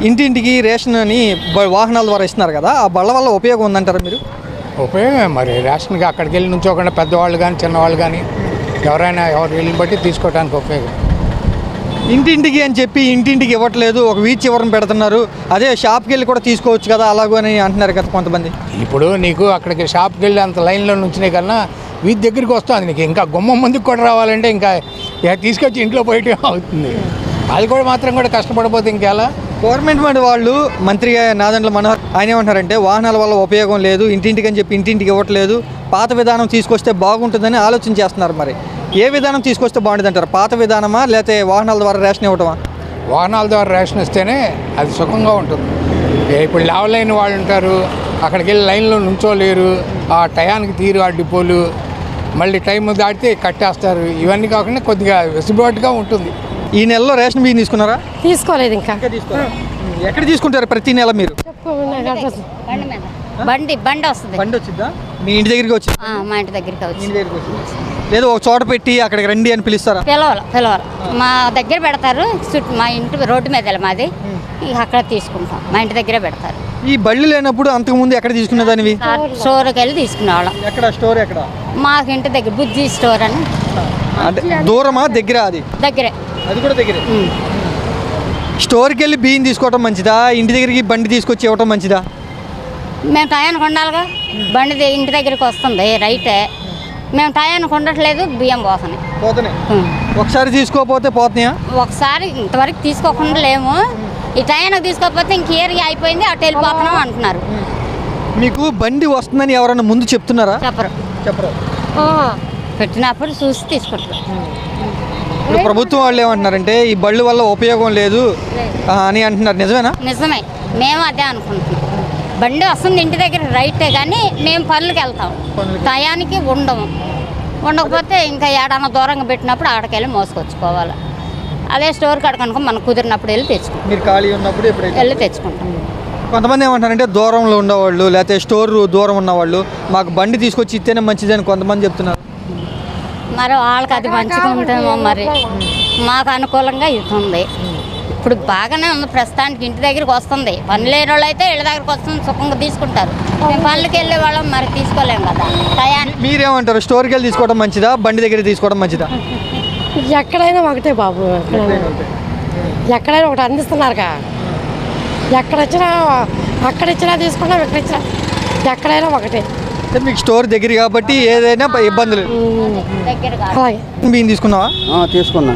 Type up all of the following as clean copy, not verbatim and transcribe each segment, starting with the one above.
ఇంటింటికి రేషన్ అని వాహనాల ద్వారా ఇస్తున్నారు కదా, ఆ బళ్ళ వల్ల ఉపయోగం ఉందంటారా మీరు? ఉపయోగమే మరి. రేషన్కి అక్కడికి వెళ్ళి నుంచోకుండా పెద్దవాళ్ళు కానీ చిన్నవాళ్ళు కానీ ఎవరైనా ఎవరు వెళ్ళి బట్టి తీసుకోవడానికి ఉపయోగం. ఇంటింటికి అని చెప్పి ఇంటింటికి ఇవ్వట్లేదు, ఒక వీధి చివరన పెడుతున్నారు, అదే షాప్కి వెళ్ళి కూడా తీసుకోవచ్చు కదా అలాగూ అని అంటున్నారు కదా కొంతమంది. ఇప్పుడు నీకు అక్కడికి షాప్కి వెళ్ళి అంత లైన్లో నుంచినే కన్నా వీధి దగ్గరికి వస్తుంది నీకు. ఇంకా గుమ్మం ముందుకు కూడా రావాలంటే ఇంకా తీసుకొచ్చి ఇంట్లో పోయటం అవుతుంది. అది కూడా మాత్రం కూడా కష్టపడిపోతే ఇంకెలా. గవర్నమెంట్ వాళ్ళు మంత్రి నాదెండ్ల మనోహర్ ఆయన ఏమంటారంటే వాహనాల వల్ల ఉపయోగం లేదు, ఇంటింటికి అని చెప్పి ఇంటింటికి ఇవ్వట్లేదు, పాత విధానం తీసుకొస్తే బాగుంటుందని ఆలోచన చేస్తున్నారు. మరి ఏ విధానం తీసుకొస్తే బాగుంటుంది అంటారు? పాత విధానమా లేకపోతే వాహనాల ద్వారా రేషన్ ఇవ్వటమా? వాహనాల ద్వారా రేషన్ ఇస్తేనే అది సుఖంగా ఉంటుంది. ఇప్పుడు లేవలేని వాళ్ళు ఉంటారు, అక్కడికి వెళ్ళి లైన్లో నుంచోలేరు, ఆ టయానికి తీరు ఆ డిపోలు, మళ్ళీ టైం దాటితే కట్టేస్తారు. ఇవన్నీ కాకుండా కొద్దిగా వెసులుబాటుగా ఉంటుంది. ఈ నెలలో రేషన్ బియ్యం తీసుకున్నారా? తీసుకోలేదు ఇంకా. ఎక్కడ తీసుకుంటారు ప్రతి నెల మీరు? బండి వస్తుంది. బండి వచ్చిందా? మీ ఇంటి దగ్గరికి వచ్చింది? మా ఇంటి దగ్గరికి వచ్చి లేదు ఒక చోట పెట్టి అక్కడికి రండి అని పిలుస్తారా? పిలవాలి మా దగ్గర పెడతారు. మా ఇంటి రోడ్డు మీద మాది, అక్కడ తీసుకుంటాం. మా ఇంటి దగ్గరే పెడతారు. ఈ బళ్ళు లేనప్పుడు అంతకుముందు ఎక్కడ తీసుకునేదానివి? స్టోర్కి వెళ్ళి తీసుకునేవాళ్ళం. ఎక్కడ స్టోర్? ఎక్కడ? మాకు ఇంటి దగ్గర బుజ్జి స్టోర్ అని. అంటే దూరమా దగ్గర? అది దగ్గరే. అది కూడా దగ్గరే. స్టోర్కి వెళ్ళి బియ్యం తీసుకోవటం మంచిదా, ఇంటి దగ్గరికి బండి తీసుకొచ్చి ఇవ్వటం మంచిదా? మేము టయానికి ఉండాలిగా. బండి ఇంటి దగ్గరికి వస్తుంది రైటే, మేము టయానికి ఉండట్లేదు, బియ్యం పోతున్నాయి. ఒకసారి తీసుకోకపోతే పోతున్నాయా? ఒకసారి ఇంతవరకు తీసుకోకుండా లేము. ఈ టయానికి తీసుకోకపోతే ఇంక ఏరియా అయిపోయింది, అటు వెళ్ళిపోతున్నాం అంటున్నారు. మీకు బండి వస్తుందని ఎవరైనా ముందు చెప్తున్నారా? చెప్పరు. పెట్టినప్పుడు చూసి తీసుకుంటారు. ఇప్పుడు ప్రభుత్వం వాళ్ళు ఏమంటున్నారంటే ఈ బళ్ళు వల్ల ఉపయోగం లేదు అని అంటున్నారు, నిజమేనా? నిజమే, మేము అదే అనుకుంటున్నాం. బండి వస్తుంది ఇంటి దగ్గర రైటే, కానీ మేము పనులకు వెళ్తాం, టయానికి ఉండకపోతే ఇంకా ఏడన్నా దూరంగా పెట్టినప్పుడు ఆడకెళ్ళి మోసుకొచ్చుకోవాలి. అదే స్టోర్ కాడకనుకో మనకు కుదిరినప్పుడు వెళ్ళి తెచ్చుకుంటాం. మీరు ఖాళీ ఉన్నప్పుడు వెళ్ళి తెచ్చుకుంటాం. కొంతమంది ఏమంటారంటే దూరంలో ఉండేవాళ్ళు లేకపోతే స్టోర్ దూరం ఉన్నవాళ్ళు మాకు బండి తీసుకొచ్చి ఇస్తేనే మంచిదని కొంతమంది చెప్తున్నారు. మరి వాళ్ళకి అది మంచిగా ఉంటుందేమో, మరి మాకు అనుకూలంగా ఇస్తుంది. ఇప్పుడు బాగానే ఉంది ప్రస్తుతానికి, ఇంటి దగ్గరికి వస్తుంది. పని లేని వాళ్ళు అయితే ఇళ్ళ దగ్గరికి వస్తుంది, సుఖంగా తీసుకుంటారు. మేము పనులకి వెళ్ళే వాళ్ళం మరి తీసుకోలేము కదా టయాన్ని. మీరేమంటారు? స్టోర్కి వెళ్ళి తీసుకోవడం మంచిదా, బండి దగ్గర తీసుకోవడం మంచిదా? ఎక్కడైనా ఒకటే బాబు, ఎక్కడైనా ఒకటి అందిస్తున్నారుగా. ఎక్కడొచ్చినా అక్కడ ఇచ్చినా తీసుకున్నాం, ఇక్కడ ఇచ్చినా ఎక్కడైనా ఒకటే. మీకు స్టోర్ దగ్గర కాబట్టి ఏదైనా ఇబ్బందులు. అలాగే బియ్యం తీసుకున్నావా? తీసుకున్నా.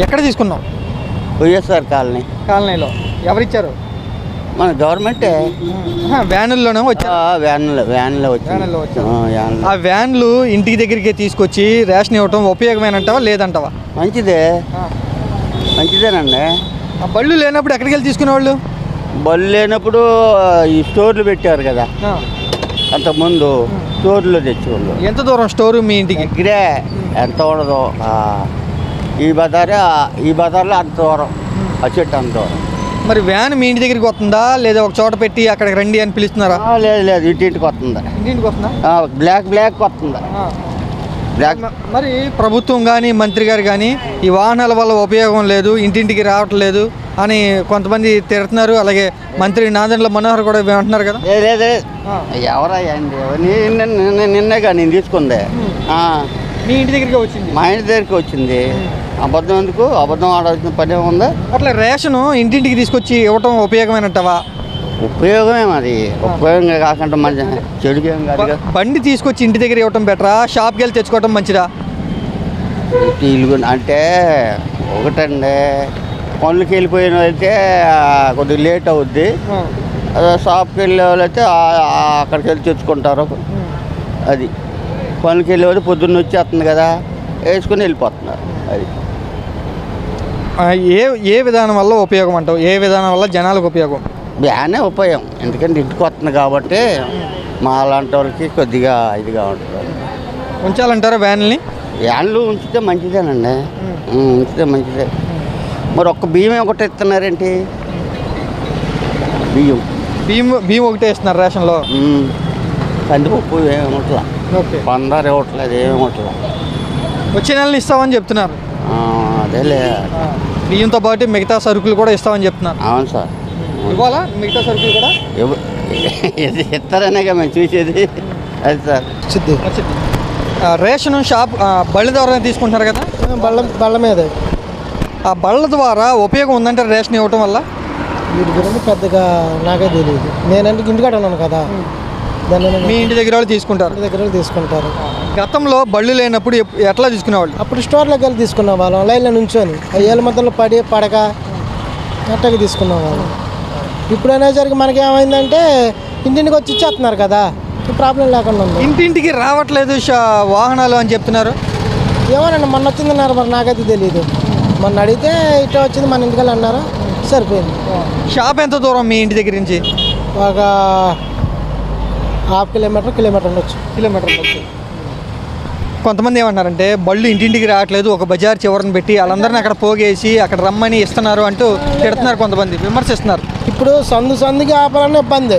ఎక్కడ తీసుకున్నావు? వైఎస్ఆర్ కాలనీలో. ఎవరిచ్చారు? మన గవర్నమెంటే. వ్యానుల్లోనే వచ్చా? వ్యాన్లో వచ్చా. ఆ వ్యాన్లు ఇంటికి దగ్గరికి తీసుకొచ్చి రేషన్ ఇవ్వటం ఉపయోగమేనంటావా లేదంటావా? మంచిదేనండి. ఆ బళ్ళు లేనప్పుడు ఎక్కడికి వెళ్ళి తీసుకునేవాళ్ళు? బళ్ళు లేనప్పుడు ఈ స్టోర్లు పెట్టారు కదా, అంతకుముందు స్టోర్లో తెచ్చేవాళ్ళు. ఎంత దూరం స్టోరు మీ ఇంటికి? దగ్గరే, ఎంత ఉండదు. ఈ బజార్లో అంత దూరం, ఆ చెట్టు అంత దూరం. మరి వ్యాన్ మీ ఇంటి దగ్గరికి వస్తుందా లేదా ఒక చోట పెట్టి అక్కడికి రండి అని పిలుస్తున్నారా? లేదు ఇంటింటికి వస్తుందా. ఇంటింటికి వస్తుందా? బ్లాక్ వస్తుందా. మరి ప్రభుత్వం కానీ మంత్రి గారు కానీ ఈ వాహనాల వల్ల ఉపయోగం లేదు, ఇంటింటికి రావట్లేదు అని కొంతమంది తిడుతున్నారు. అలాగే మంత్రి నాదెండ్ల మనోహర్ కూడా అంటున్నారు కదా. లేదు ఎవరయ్యా నిన్నేగా నేను తీసుకుంది. మీ ఇంటి దగ్గరికి వచ్చింది? మా ఇంటి దగ్గరికి వచ్చింది. అబద్ధం ఎందుకు? అబద్ధం ఆడాల్సిన పని ఏముందా? అట్లా రేషను ఇంటింటికి తీసుకొచ్చి ఇవ్వటం ఉపయోగమేనంటావా? ఉపయోగమే, మరి ఉపయోగంగా కాకుండా మంచి చెడుకేం కాదు. బండి తీసుకొచ్చి ఇంటి దగ్గర ఇవ్వటం బెటరా, షాప్కి వెళ్ళి తెచ్చుకోవటం మంచిదా? అంటే ఒకటండి, పనులకి వెళ్ళిపోయిన అయితే కొద్దిగా లేట్ అవుద్ది. షాప్కి వెళ్ళే వాళ్ళు అయితే అక్కడికి వెళ్ళి తెచ్చుకుంటారు. అది పనులకి వెళ్ళే వాళ్ళు పొద్దున్న వచ్చేస్తుంది కదా, వేసుకుని వెళ్ళిపోతున్నారు. అది ఏ విధానం వల్ల ఉపయోగం అంటావు? ఏ విధానం వల్ల జనాలకు ఉపయోగం? వ్యానే ఉపయోగం, ఎందుకంటే ఇంటికి వస్తుంది కాబట్టి మా అలాంటి వాళ్ళకి కొద్దిగా ఇదిగా ఉంటుంది. ఉంచాలంటారా వ్యాన్లని? వ్యాన్లు ఉంచితే మంచిదేనండి, ఉంచితే మంచిదే. మరి ఒక్క బియ్యం ఒకటి ఇస్తున్నారేంటి? బియ్యం ఒకటే ఇస్తున్నారు రేషన్లో. కందిపప్పు ఏమిట్లా, పందారు ఇవ్వట్లేదు, ఏమిట్లా. వచ్చే నెలలో ఇస్తామని చెప్తున్నారు. అదేలే. బియ్యంతో పాటు మిగతా సరుకులు కూడా ఇస్తామని చెప్తున్నారు. అవును సార్. ఇవ్వాలా మిగతా సరుకులు కూడా ఇస్తారనే మేము చూసేది అది సార్. వచ్చింది. రేషన్ షాప్ బళ్ళ ద్వారా తీసుకుంటున్నారు కదా, బళ్ళ మీద ఆ బళ్ళ ద్వారా ఉపయోగం ఉందంటే రేషన్ ఇవ్వటం వల్ల? వీటి గురించి పెద్దగా నాకే తెలియదు. నేనంటే ఇంటికాడ ఉన్నాను కదా, దాన్ని మీ ఇంటి దగ్గర వాళ్ళు తీసుకుంటారు. ఇంటి దగ్గర తీసుకుంటారు. గతంలో బళ్ళు లేనప్పుడు ఎట్లా తీసుకునేవాళ్ళు? అప్పుడు స్టోర్లోకి వెళ్ళి తీసుకునే వాళ్ళం, లైన్లో నుంచొని ఏళ్ళ మధ్యలో పడక అట్టగా తీసుకునే వాళ్ళం. ఇప్పుడు అనేసరికి మనకి ఏమైందంటే ఇంటింటికి వచ్చి ఇచ్చేస్తున్నారు కదా, ప్రాబ్లం లేకుండా ఉంది. ఇంటింటికి రావట్లేదు వాహనాలు అని చెప్తున్నారు. ఏమోనండి మొన్న వచ్చిందన్నారు, మరి నాకైతే తెలియదు. మొన్న అడిగితే ఇట్లా వచ్చింది మన ఇంటికి అన్నారు, సరిపోయింది. షాప్ ఎంత దూరం మీ ఇంటి దగ్గర నుంచి? ఒక ½ కిలోమీటర్ ఉండొచ్చు. కొంతమంది ఏమంటున్నారంటే బళ్ళు ఇంటింటికి రావట్లేదు, ఒక బజార్ చివరని పెట్టి వాళ్ళందరినీ అక్కడ పోగేసి అక్కడ రమ్మని ఇస్తున్నారు అంటూ తిడుతున్నారు, కొంతమంది విమర్శిస్తున్నారు. ఇప్పుడు సందుకి ఆపాలన్న ఇబ్బంది.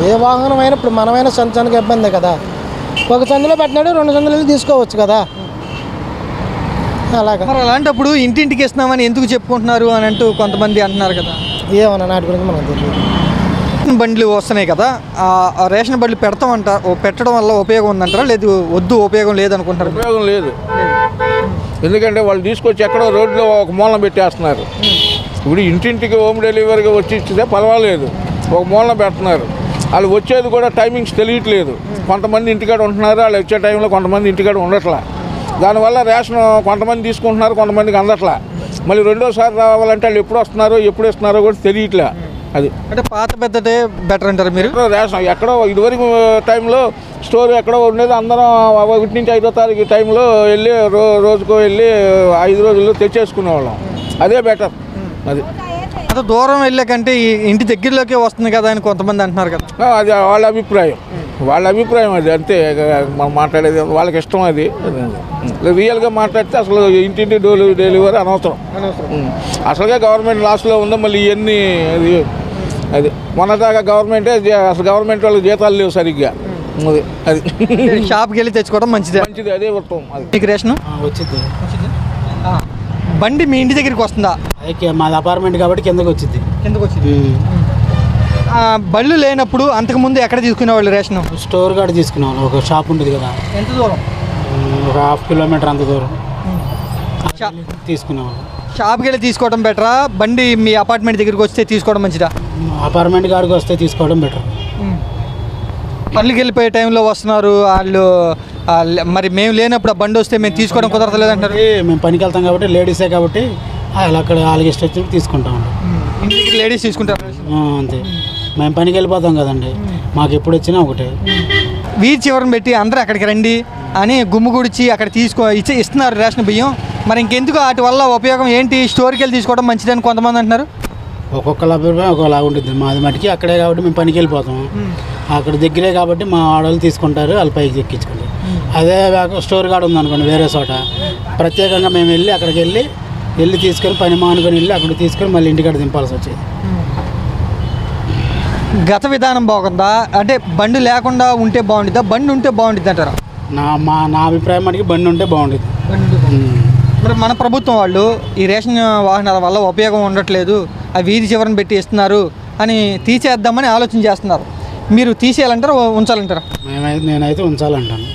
ఏ వాహనం అయినా ఇప్పుడు మనమైనా సంచానికి ఇబ్బంది కదా. ఒక సందులో పెట్టినాడు 2 సందులు తీసుకోవచ్చు కదా. అలాగా మరి అలాంటప్పుడు ఇంటింటికి ఇస్తున్నామని ఎందుకు చెప్పుకుంటున్నారు అని అంటూ కొంతమంది అంటున్నారు కదా. ఏమన్నా నాటి గురించి మనకు తెలియదు. బండ్లు వస్తున్నాయి కదా, ఆ రేషన్ బండ్లు పెట్టడం వల్ల ఉపయోగం ఉందంటారా, లేదు వద్దు ఉపయోగం లేదనుకుంటారు? ఉపయోగం లేదు. ఎందుకంటే వాళ్ళు తీసుకొచ్చి ఎక్కడో రోడ్లో ఒక మూలన పెట్టేస్తున్నారు. ఇప్పుడు ఇంటింటికి హోమ్ డెలివరీగా వచ్చి ఇచ్చితే పర్వాలేదు, ఒక మూలన పెడుతున్నారు. వాళ్ళు వచ్చేది కూడా టైమింగ్స్ తెలియట్లేదు. కొంతమంది ఇంటికాడ ఉంటున్నారు, వాళ్ళు వచ్చే టైంలో కొంతమంది ఇంటికాడ ఉండట్లా. దానివల్ల రేషన్ కొంతమంది తీసుకుంటున్నారు, కొంతమందికి అందట్లా. మళ్ళీ రెండోసారి రావాలంటే వాళ్ళు ఎప్పుడు వస్తున్నారో ఎప్పుడు ఇస్తున్నారో కూడా తెలియట్లే. అది అంటే పాత పెద్దదే బెటర్ అంటారు మీరు? రేషన్ ఎక్కడో ఇదివరకు టైంలో స్టోర్ ఎక్కడో ఉండేది, అందరం 1 నుంచి 5వ తారీఖు టైంలో వెళ్ళి రోజుకో వెళ్ళి 5 రోజుల్లో తెచ్చేసుకునేవాళ్ళం. అదే బెటర్. అది అంత దూరం వెళ్ళే కంటే ఈ ఇంటి దగ్గరలోకే వస్తుంది కదా అని కొంతమంది అంటున్నారు కదా. అది వాళ్ళ అభిప్రాయం అది, అంతే. మనం మాట్లాడేది వాళ్ళకి ఇష్టం. అది రియల్గా మాట్లాడితే అసలు ఇంటింటి డెలివరీ అనవసరం. అసలుగా గవర్నమెంట్ లాస్లో ఉందో మళ్ళీ ఇవన్నీ అది మొన్నదాకా అసలు గవర్నమెంట్ వాళ్ళకి జీతాలు లేవు సరిగ్గా. అది షాప్కి వెళ్ళి తెచ్చుకోవడం మంచిది. అదే ఉత్తమం. అది మీకు రేషన్ వచ్చింది. బండి మీ ఇంటి దగ్గరికి వస్తుందా? మాది అపార్ట్మెంట్ కాబట్టి కిందకి వచ్చింది. బళ్ళు లేనప్పుడు అంతకుముందు ఎక్కడ తీసుకునేవాళ్ళు రేషన్? స్టోర్ కాడ తీసుకునేవాళ్ళు. ఒక షాప్ ఉంటుంది కదా, ఎంత దూరం? ఒక ½ కిలోమీటర్ అంత దూరం తీసుకునేవాళ్ళు. షాప్కి వెళ్ళి తీసుకోవడం బెటరా, బండి మీ అపార్ట్మెంట్ దగ్గరికి వస్తే తీసుకోవడం మంచిదా? అపార్ట్మెంట్ కాడికి వస్తే తీసుకోవడం బెటర్. పనులకి వెళ్ళిపోయే టైంలో వస్తున్నారు వాళ్ళు, మరి మేము లేనప్పుడు ఆ బండి వస్తే మేము తీసుకోవడం కుదరలేదు అంటారు. మేము పనికి వెళ్తాం కాబట్టి లేడీసే కాబట్టి అక్కడ వాళ్ళకి ఇష్టం వచ్చి తీసుకుంటాం. లేడీస్ తీసుకుంటారు అంతే. మేము పనికి వెళ్ళిపోతాం కదండి, మాకు ఎప్పుడు వచ్చినా ఒకటే. వీధి చివరని పెట్టి అందరూ అక్కడికి రండి అని గుమ్ముగుడిచి అక్కడ ఇస్తున్నారు రేషన్ బియ్యం. మరి ఇంకెందుకు వాటి వల్ల ఉపయోగం ఏంటి? స్టోర్కి వెళ్ళి తీసుకోవడం మంచిదని కొంతమంది అంటున్నారు. ఒక్కొక్కళ్ళ అభిప్రాయం ఒకలా ఉంటుంది. మాది మటుకి అక్కడే కాబట్టి మేము పనికి వెళ్ళిపోతాం. అక్కడ దగ్గరే కాబట్టి మా ఆడవాళ్ళు తీసుకుంటారు, వాళ్ళు పైకి ఎక్కించుకుంటారు. అదే స్టోర్ కాడ ఉందనుకోండి వేరే చోట, ప్రత్యేకంగా మేము వెళ్ళి అక్కడికి వెళ్ళి తీసుకొని పని మానుకొని వెళ్ళి అక్కడ తీసుకొని మళ్ళీ ఇంటికాడ దింపాల్సి వచ్చేది. గత విధానం బాగుందా, అంటే బండి లేకుండా ఉంటే బాగుంటుందా, బండి ఉంటే బాగుంటుంది అంటారా? నా అభిప్రాయం మటుకి బండి ఉంటే బాగుంటుంది. మరి మన ప్రభుత్వం వాళ్ళు ఈ రేషన్ వాహనాల వల్ల ఉపయోగం ఉండట్లేదు, ఆ వీధి చివరని పెట్టి ఇస్తున్నారు అని తీసేద్దామని ఆలోచన చేస్తున్నారు. మీరు తీసేయాలంటారా ఉంచాలంటారా? నేనైతే ఉంచాలంటాను.